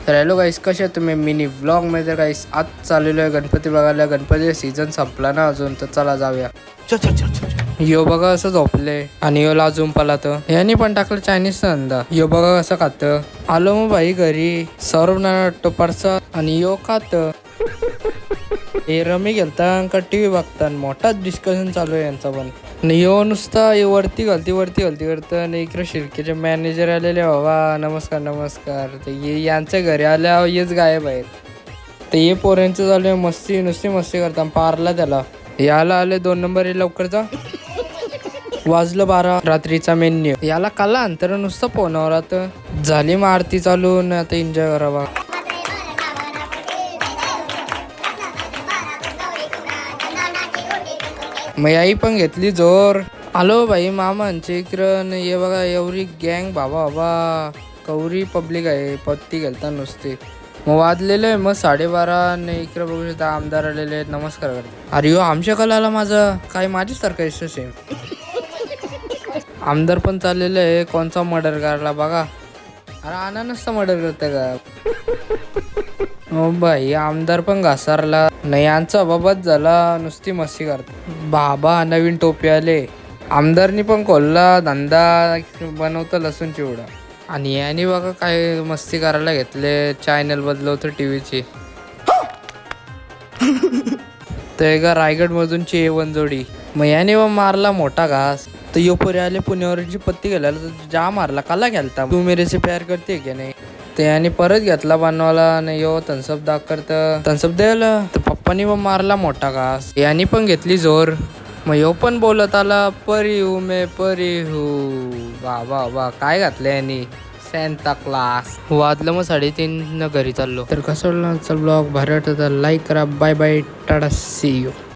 तर हॅलो गाईस, कसे आहेत तुम्ही मिनी व्लॉग मध्ये. गाईस आज चाललेलो आहे गणपती बघायला. गणपतीचा सीझन संपला ना अजून, तर चला जाऊया. यो बघा असं झोपले आणि यो लाजून पलात. यांनी पण टाकलं चायनीज धंदा. यो बघा कसं खात. आलो मग भाई घरी, सर्व ना परसा आणि यो खात. हे रमी गेलता का टीव्ही बघता. मोठाच डिस्कशन चालू आहे यांचा पण. आणि यो नुसता वरती घालती करतं. आणि इकडे शिर्केचे मॅनेजर आलेले, बाबा नमस्कार नमस्कार. तर ये यांच्या घरी आल्या हेच गायब आहेत. तर ये पोरांचं चालू आहे मस्ती, नुसती मस्ती करता. पारला त्याला याला आले 2 नंबर लवकर जा. वाजलं 12 रात्रीचा मेन्यू. याला काला अंतर नुसतं फोनावर. आता झाली मग आरती चालू. आता एन्जॉय करावा. मग आई पण घेतली जोर. आलो भाई मामांचे इकडं. ये बघा एवढी गँग, बाबा बाबा कवरी पब्लिक आहे. पत्ती घालता नुसते. मग वाजलेलं आहे मग 12:30. आणि इकडं बघू शकता आमदार आलेले आहेत, नमस्कार करतात. अरे हो आमच्या कलाला माझं काय माझीच सारखं आहे सेम. आमदार पण चाललेलं आहे. कोणचा मर्डर करायला बघा. अरे आणा नसता मर्डर करते का. हो बाई आमदार पण घासारला नाही. यांचा बाबाच झाला, नुसती मस्ती करतो. बाबा नवीन टोपी आले. आमदारनी पण खोलला धंदा, बनवतं लसूण चिवडा. आणि याने बघा काय मस्ती करायला घेतले. चॅनल बदलवतो टीव्हीची. तर एका रायगड मधून A1 जोडी. मग याने मारला मोठा घास. तर यो पोरे आले पुण्यावरची पत्ती घालायला. जा मारला काला घालता. तू मेरेसे प्यार करते की नाही. ते याने परत घेतला बनवाला. आणि यो तनसप दाग करतं. तनसप द्यायला तर पप्पानी मग मारला मोठा घास. याने पण घेतली जोर. मग यो पण बोलत आला परी हू मे परी हू. बाबा बा काय घातलं यांनी. Santa class. वाजलं मग 3:30 घरी चाललो. तर कसं चल ब्लॉग भारी वाटत लाईक करा. Bye bye tata see you.